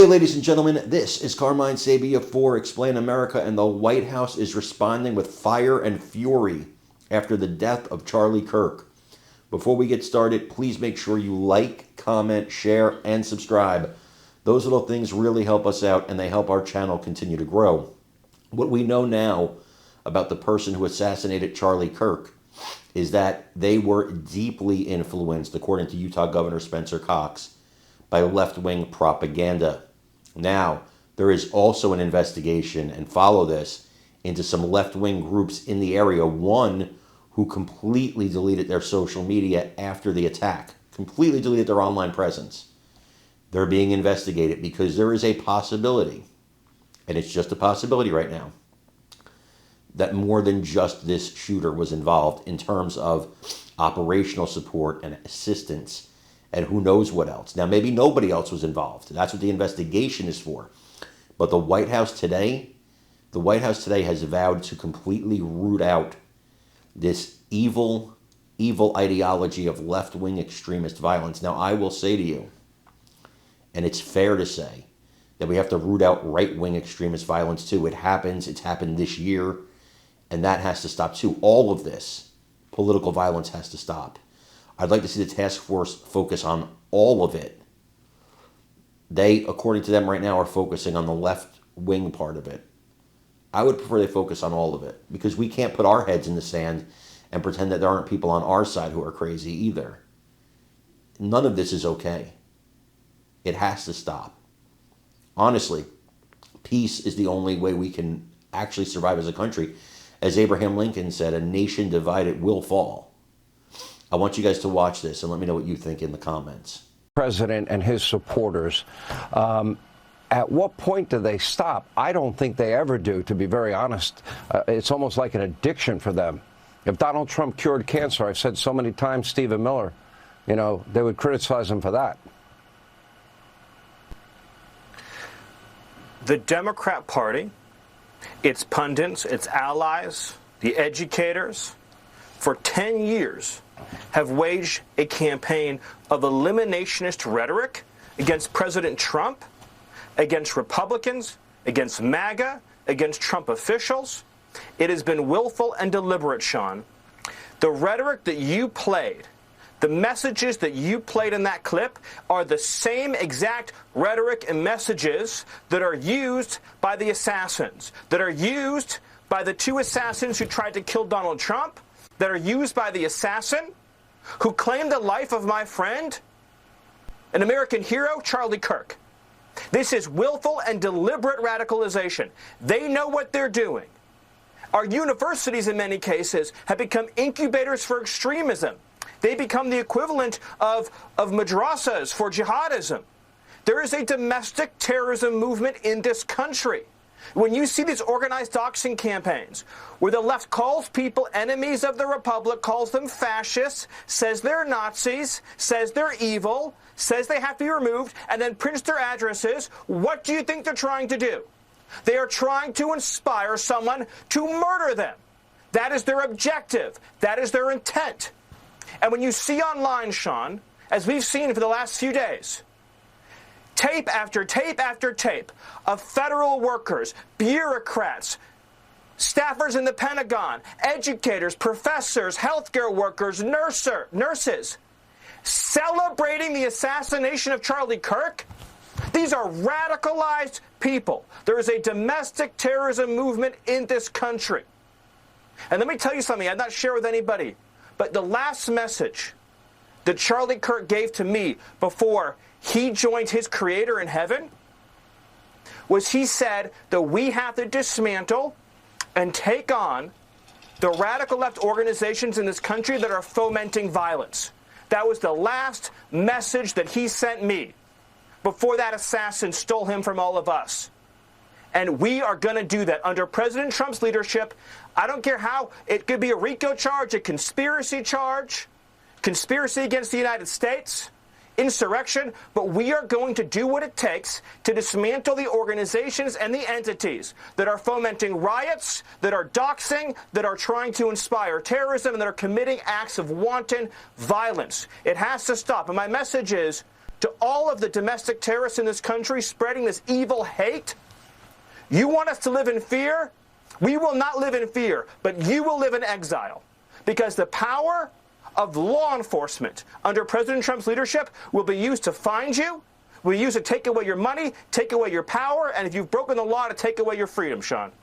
Hey, ladies and gentlemen, this is Carmine Sabia for Explain America, and the White House is responding with fire and fury after the death of Charlie Kirk. Before we get started, please make sure you like, comment, share, and subscribe. Those little things really help us out, and they help our channel continue to grow. What we know now about the person who assassinated Charlie Kirk is that they were deeply influenced, according to Utah Governor Spencer Cox, by left-wing propaganda. Now, there is also an investigation, and follow this, into some left-wing groups in the area. One who completely deleted their social media after the attack, completely deleted their online presence. They're being investigated because there is a possibility, and it's just a possibility right now, that more than just this shooter was involved in terms of operational support and assistance and who knows what else. Now, maybe nobody else was involved. That's what the investigation is for. But the White House today has vowed to completely root out this evil ideology of left-wing extremist violence. Now, I will say to you, and it's fair to say, that we have to root out right-wing extremist violence too. It happens. It's happened this year, and that has to stop too. All of this political violence has to stop. I'd like to see the task force focus on all of it. They, according to them right now, are focusing on the left-wing part of it. I would prefer they focus on all of it, because we can't put our heads in the sand and pretend that there aren't people on our side who are crazy either. None of this is okay. It has to stop. Honestly, peace is the only way we can actually survive as a country. As Abraham Lincoln said, a nation divided will fall. I want you guys to watch this and let me know what you think in the comments. President and his supporters, at what point do they stop? I don't think they ever do, to be very honest. It's almost like an addiction for them. If Donald Trump cured cancer, I've said so many times, Stephen Miller, they would criticize him for that. The Democrat Party, its pundits, its allies, the educators, for 10 years have waged a campaign of eliminationist rhetoric against President Trump, against Republicans, against MAGA, against Trump officials. It has been willful and deliberate, Sean. The rhetoric that you played, the messages that you played in that clip are the same exact rhetoric and messages that are used by the assassins, that are used by the two assassins who tried to kill Donald Trump, that are used by the assassin who claimed the life of my friend, an American hero, Charlie Kirk. This is willful and deliberate radicalization. They know what they're doing. Our universities, in many cases, have become incubators for extremism. They become the equivalent of madrasas for jihadism. There is a domestic terrorism movement in this country. When you see these organized doxing campaigns, where the left calls people enemies of the Republic, calls them fascists, says they're Nazis, says they're evil, says they have to be removed, and then prints their addresses, what do you think they're trying to do? They are trying to inspire someone to murder them. That is their objective. That is their intent. And when you see online, Sean, as we've seen for the last few days, tape after tape after tape of federal workers, bureaucrats, staffers in the Pentagon, educators, professors, healthcare workers, nurses, celebrating the assassination of Charlie Kirk. These are radicalized people. There is a domestic terrorism movement in this country. And let me tell you something I've not shared with anybody, but the last message that Charlie Kirk gave to me before he joined his Creator in heaven was he said that we have to dismantle and take on the radical left organizations in this country that are fomenting violence. That was the last message that he sent me before that assassin stole him from all of us. And we are going to do that under President Trump's leadership. I don't care how. It could be a RICO charge, a conspiracy charge, conspiracy against the United States, insurrection, but we are going to do what it takes to dismantle the organizations and the entities that are fomenting riots, that are doxing, that are trying to inspire terrorism, and that are committing acts of wanton violence. It has to stop. And my message is, to all of the domestic terrorists in this country spreading this evil hate? You want us to live in fear? We will not live in fear, but you will live in exile. Because the power of law enforcement under President Trump's leadership will be used to find you, will be used to take away your money, take away your power, and if you've broken the law, to take away your freedom, Sean.